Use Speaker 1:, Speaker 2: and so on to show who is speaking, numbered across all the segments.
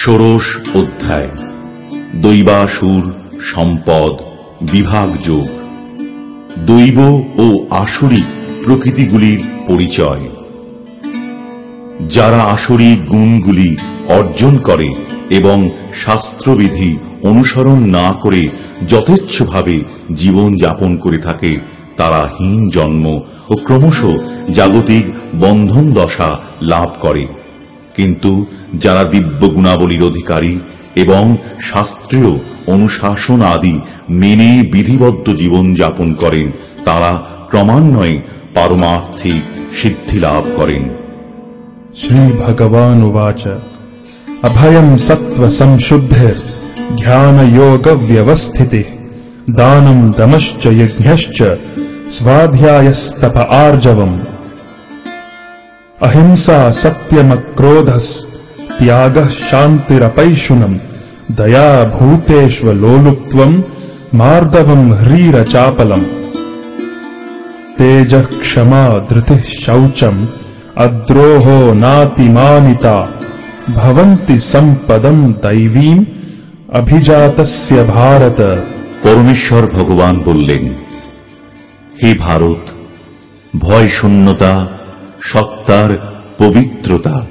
Speaker 1: ষোড়শ অধ্যায়। দৈবাসুর সম্পদ বিভাগ যোগ। দৈব ও আসরিক প্রকৃতিগুলির পরিচয়। যারা আসরিক গুণগুলি অর্জন করে এবং শাস্ত্রবিধি অনুসরণ না করে যথেচ্ছভাবে জীবন যাপন করে থাকে, তারা হীন জন্ম ও ক্রমশ জাগতিক বন্ধন দশা লাভ করে। কিন্তু যারা দিব্য গুণাবলীর অধিকারী এবং শাস্ত্রীয় অনুশাসন আদি মেনে বিধিবদ্ধ জীবন যাপন করেন, তারা ক্রমান্বয়ে পারমার্থিক সিদ্ধি লাভ করেন।
Speaker 2: শ্রী ভগবান উবাচ অভয়ম সত্ত্ব সংশুদ্ধির জ্ঞান যোগ ব্যবস্থিতিঃ দানম দমশ্চ যজ্ঞশ্চ স্বাধ্যায়স্তপ আর্জবম अहिंसा सत्यमक्रोधस त्यागः शान्तिरपैशुनम् दया भूतेष्वलोलुप्त्वम् मार्दवम् ह्रीरचापलम् तेजः क्षमा धृतिः शौचम् अद्रोहो नातिमानिता भवन्ति सम्पदम् दैवीम् अभिजातस्य भारत।
Speaker 1: পরমেশ্বর ভগবান বললেন, হে ভারত, ভয় শূন্যতা, সত্তার পবিত্রতা,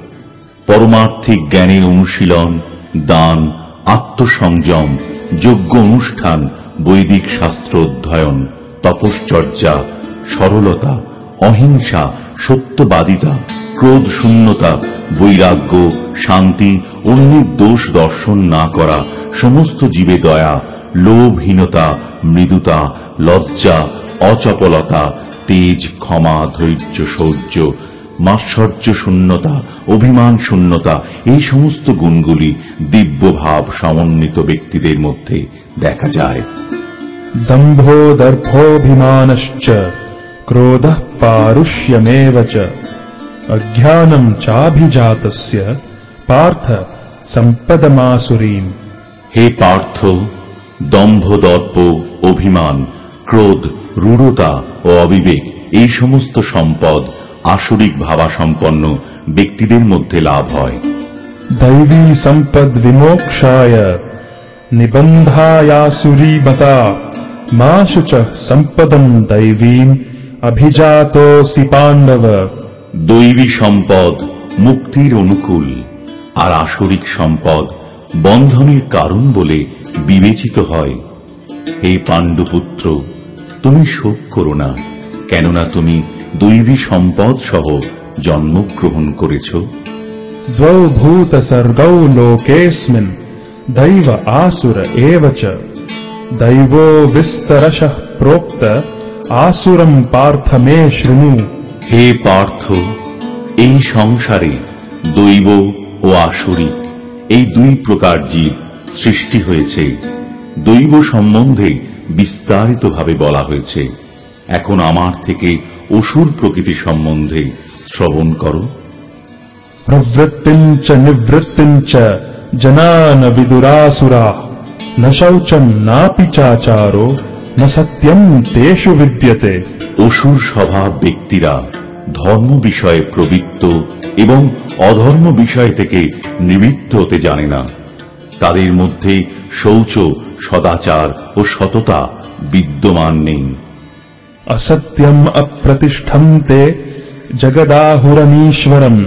Speaker 1: পরমার্থিক জ্ঞানের অনুশীলন, দান, আত্মসংযম, যজ্ঞ অনুষ্ঠান, বৈদিক শাস্ত্র অধ্যয়ন, তপশ্চর্যা, সরলতা, অহিংসা, সত্যবাদিতা, ক্রোধ শূন্যতা, বৈরাগ্য, শান্তি, অন্যের দোষ দর্শন না করা, সমস্ত জীবে দয়া, লোভহীনতা, মৃদুতা, লজ্জা, অচপলতা, তেজ, ক্ষমা, ধৈর্য, শৌর্য, মাৎসর্য শূন্যতা, অভিমান শূন্যতা, এই সমস্ত গুণগুলি দিব্যভাব সমন্বিত ব্যক্তিদের মধ্যে দেখা যায়।
Speaker 2: দম্ভো দর্ভোভিমানশ্চ ক্রোধঃ পারুষ্যমেব চ অজ্ঞানম চাভিজাতস্য পার্থ সম্পদমাসুরীম।
Speaker 1: হে পার্থ, দম্ভ, দর্প, অভিমান, ক্রোধ, রূঢ়তা ও অবিবেক, এই সমস্ত সম্পদ আসরিক ভাবাসম্পন্ন ব্যক্তিদের মধ্যে লাভ হয়।
Speaker 2: দৈবী সম্পদ বিমোক্ষায় নিবন্ধায়াসুরীমতা মা শুচ সম্পদম দৈবীম অভিজাতোসি পাণ্ডব।
Speaker 1: দৈবী সম্পদ মুক্তির অনুকূল, আর আসরিক সম্পদ বন্ধনের কারণ বলে বিবেচিত হয়। হে পাণ্ডুপুত্র, তুমি শোক করো না, কেননা তুমি দৈবী সম্পদ সহ জন্মগ্রহণ করেছ।
Speaker 2: দ্বৌ ভূত সর্গৌ লোকেস্মিন দৈব আসুর এব চ দৈবো বিস্তরশঃ প্रोक्त আসুরম পার্থ মে শৃণু।
Speaker 1: হে পার্থ, এই সংসারে দৈব ও আসুরিক এই দুই প্রকার জীব সৃষ্টি হয়েছে। দৈব সম্বন্ধে বিস্তারিতভাবে বলা হয়েছে। এখন আমার থেকে অসুর প্রকৃতি সম্বন্ধে শ্রবণ করো।
Speaker 2: প্রবৃত্তিং চ নিবৃত্তিং চ জনা ন বিদুরাসুরা ন শৌচম নাপি চাচারো ন সত্যম তেষু বিদ্যতে।
Speaker 1: অসুর স্বভাব ব্যক্তিরা ধর্ম বিষয়ে প্রবৃত্ত এবং অধর্ম বিষয় থেকে নিবৃত্ত হতে জানে না। তাদের মধ্যে শৌচ, সদাচার ও সততা বিদ্যমান নেই।
Speaker 2: असत्यम अप्रतिष्ठन्ते जगदाहुरनीश्वरम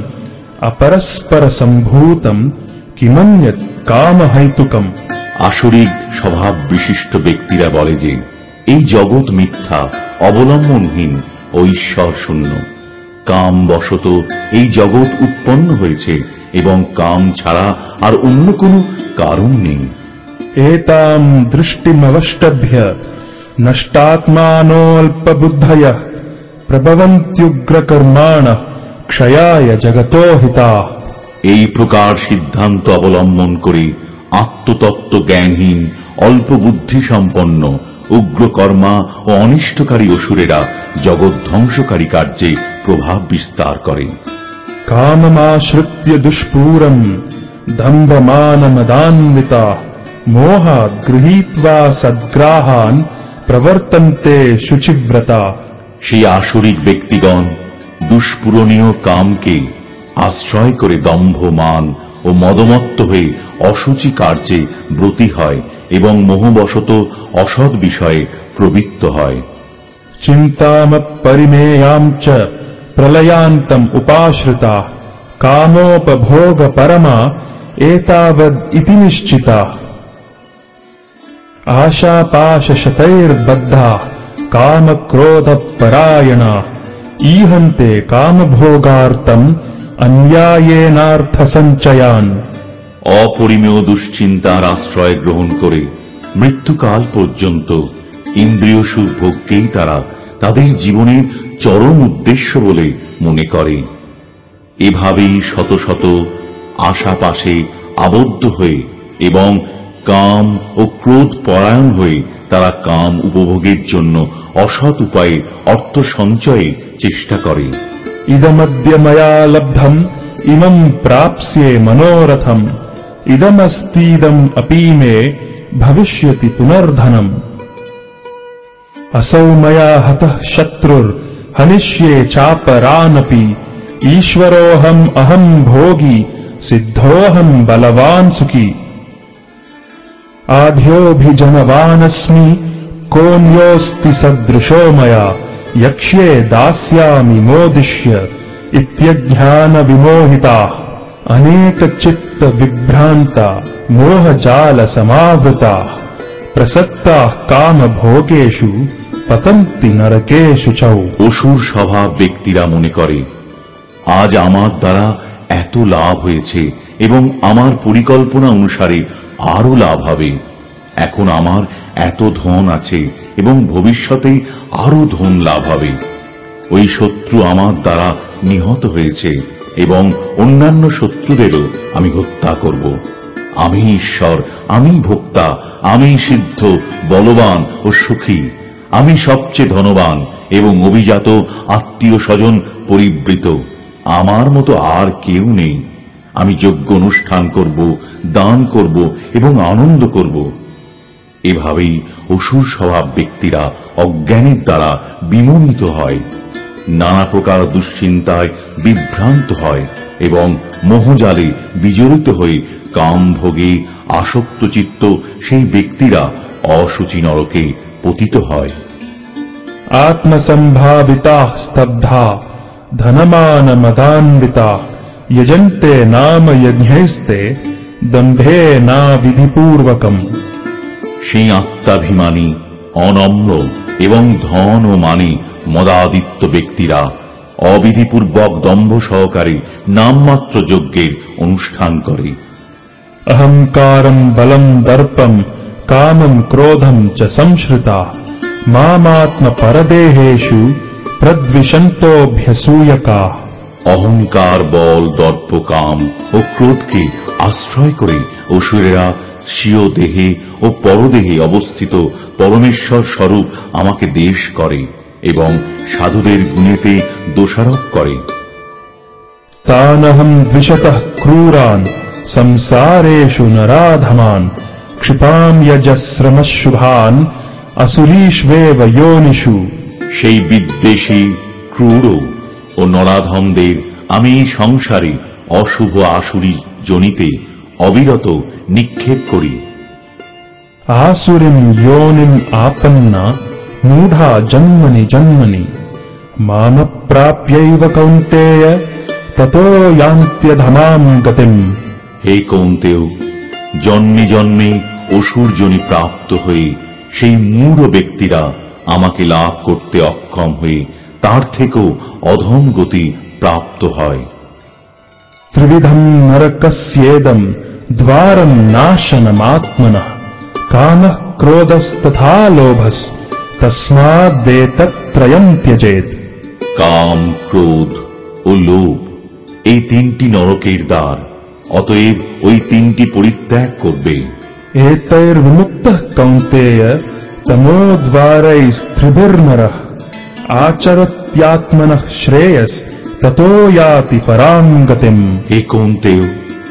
Speaker 2: अपरस्पर संभूतम किमन्यत् कामहैतुकम।
Speaker 1: আসরিক স্বভাব বিশিষ্ট ব্যক্তিরা বলে যে এই জগৎ মিথ্যা, অবলম্বনহীন ও ঈশ্বর শূন্য। কাম বশত এই জগৎ উৎপন্ন হয়েছে এবং কাম ছাড়া আর অন্য কোনো কারণ নেই।
Speaker 2: एताम दृष्टिमवष्टभ्य नष्टात्मानोऽल्पबुद्धयः प्रभवन्त्युग्रकर्माणः क्षयाय जगतो हिताः।
Speaker 1: এই প্রকার সিদ্ধান্ত অবলম্বন করে আত্মতত্ত্ব জ্ঞানহীন, অল্প বুদ্ধি সম্পন্ন, উগ্রকর্মা ও অনিষ্টকারী অসুরেরা জগৎ ধ্বংসকারী কার্যে প্রভাব বিস্তার করে।
Speaker 2: काममाश्रित्य दुष्पूरम् दम्भमानमदान्विताः मोहात् गृहीत्वा सद्ग्राहान् प्रवर्तन्ते शुचिव्रता।
Speaker 1: সেই আসরিক ব্যক্তিগণ দুষ্পূরণীয় কামকে আশ্রয় করে দম্ভ, মান ও মদমত্ত হয়ে অসুচি কার্যে ব্রতী হয় এবং মোহবশত অসৎ বিষয়ে প্রবৃত্ত হয়।
Speaker 2: চিন্তামপরিমেয়াম চ প্রলয়ান্তম উপাশ্রিতা কামোপভোগ পরমা এতাবদ ইতি নিশ্চিতা आशापाशशतैर्बद्धा कामक्रोधपरायणा ईहन्ते कामभोगार्थम् अन्यायेनार्थसञ्चयान्।
Speaker 1: অপরিমেয় দুশ্চিন্তার আশ্রয় গ্রহণ করে মৃত্যুকাল পর্যন্ত ইন্দ্রিয় সুখ ভোগকেই তারা তাদের জীবনের চরম উদ্দেশ্য বলে মনে করে। এভাবেই শত শত আশাপাশে আবদ্ধ হয়ে এবং কাম ও ক্রোধ পরায়ণ হয়ে তারা কাম উপভোগের জন্য অসৎ উপায়ে অর্থ সঞ্চয়ে চেষ্টা করে।
Speaker 2: ইদমদ্য ময়া লব্ধম ইমম প্রাপ্স্যে মনোরথম ইদমস্তীদম অপি মে ভবিষ্যতি পুনর্ধনম। असौ मया हतः शत्रुर् हनिष्ये चापरानपि ईश्वरोऽहम् अहम् भोगी सिद्धोऽहम् बलवान् सुखी। आढ्योऽभिजनवानस्मि कोऽन्योऽस्ति सदृशो मया यक्ष्ये दास्यामि मोदिष्य इत्यज्ञानविमोहिताः अनेकचित्तविभ्रान्ता मोहजालसमावृताः प्रसक्ताः कामभोगेषु पतन्ति नरकेषु च।
Speaker 1: অসুর স্বভাব ব্যক্তিরা মনে করে, আজ আমার দ্বারা এত লাভ হয়েছে এবং আমার পরিকল্পনা অনুসারে আরো লাভ হবে। এখন আমার এত ধন আছে এবং ভবিষ্যতে আরো ধন লাভ হবে। ওই শত্রু আমার দ্বারা নিহত হয়েছে এবং অন্যান্য শত্রুদেরও আমি হত্যা করব। আমি ঈশ্বর, আমি ভোক্তা, আমি সিদ্ধ, বলবান ও সুখী। আমি সবচেয়ে ধনবান এবং অভিজাত, আত্মীয় স্বজন পরিবৃত। আমার মতো আর কেউ নেই। আমি যজ্ঞ অনুষ্ঠান করব, দান করব এবং আনন্দ করব। এভাবেই অসুর স্বভাব ব্যক্তিরা অজ্ঞানের দ্বারা বিমোহিত হয়, নানা প্রকার দুশ্চিন্তায় বিভ্রান্ত হয় এবং মোহজালে বিজড়িত হয়ে কাম ভোগে আসক্ত চিত্ত সেই ব্যক্তিরা অসুচি নরকে পতিত হয়।
Speaker 2: आत्मसंभाविताः स्तब्धा धनमानमदान्विताः यजन्ते नाम यज्ञैस्ते दम्भेना विधिपूर्वकम्।
Speaker 1: সেই আত্মাভিমানী, অনম্র এবং ধন ও মানে মদাদিত্য ব্যক্তিরা অবিধিপূর্বক দম্ভ সহকারে নামমাত্র যজ্ঞের অনুষ্ঠান করে।
Speaker 2: अहंकारं बलं दर्पं कामं क्रोधं च संश्रिताः मामात्मपरदेहेषु प्रद्विषन्तोऽभ्यसूयकाः।
Speaker 1: অহংকার, বল, দর্প, কাম ও ক্রোধকে আশ্রয় করে অসুরেরা স্বীয় দেহে ও পরদেহে অবস্থিত পরমেশ্বর স্বরূপ আমাকে দেশ করে এবং সাধুদের গুণেতে দোষারোপ করে।
Speaker 2: तानहं द्विषतः क्रूरान् संसारेषु नराधमान् क्षिपां यजस्रमशुभान् असुरीष्वेव योनिषु।
Speaker 1: সেই বিদ্বেষী, ক্রূর ও নরাধমদের আমি সংসারে অশুভ আসুরী জনিতে অবিরত নিক্ষেপ করি।
Speaker 2: आसुरीं योनिम् आपन्ना मूढा जन्मनि जन्मनि मामप्राप्यैव कौन्तेय ततो यान्त्यधमां गतिम्।
Speaker 1: হে কৌন্তেয়, জন্মে জন্মে অসুর জনি প্রাপ্ত হয়ে সেই মূঢ় ব্যক্তিরা আমাকে লাভ করতে অক্ষম হয়ে তার থেকেও অধম গতি প্রাপ্ত হয়।
Speaker 2: त्रिविधं नरकस्येदं द्वारं नाशनमात्मनः कामः क्रोधस्तथा लोभस् तस्मादेतत्त्रयं त्यजेत्।
Speaker 1: কাম, ক্রোধ ও লোভ এই তিনটি নরকের দ্বার, অতএব ওই তিনটি পরিত্যাগ করবে।
Speaker 2: एतैर्विमुक्तः कौन्तेय तमोद्वारैस्त्रिभिर्नरः आचरत्यात्मनः श्रेयस् ततो याति परां गतिम्।
Speaker 1: হে কৌন্তেয়,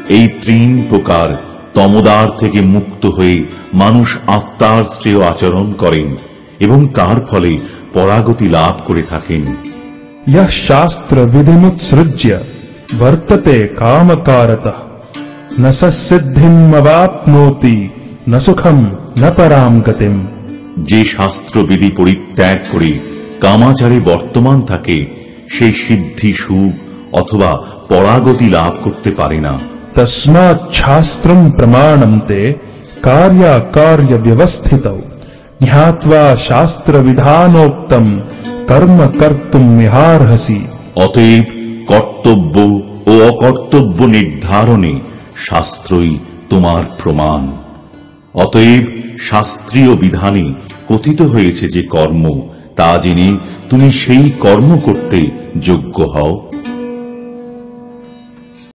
Speaker 1: এই তিন প্রকার তমোদ্বার থেকে মুক্ত হয়ে মানুষ আত্মার শ্রেয় আচরণ করেন এবং তার ফলে পরাগতি লাভ করে থাকেন।
Speaker 2: यः शास्त्रविधिमुत्सृज्य वर्तते कामकारतः न स सिद्धिमवाप्नोति न सुखम न पराम गतिम।
Speaker 1: যে শাস্ত্রবিধি পরিত্যাগ করে কামাচারে বর্তমান থাকে সেই সিদ্ধি সুখ অথবা পরাগতি লাভ করতে পারে না।
Speaker 2: तस्मात् शास्त्रम प्रमाणम ते कार्याकार्य व्यवस्थितौ ज्ञात्वा शास्त्र विधानोक्तम कर्म कर्तुम मिहार्हसि।
Speaker 1: অতএব কর্তব্য ও অকর্তব্য নির্ধারণে শাস্ত্রই তোমার প্রমাণ। অতএব শাস্ত্রীয় বিধানে কথিত হয়েছে যে কর্ম, তা জেনে তুমি সেই কর্ম করতে যোগ্য হও।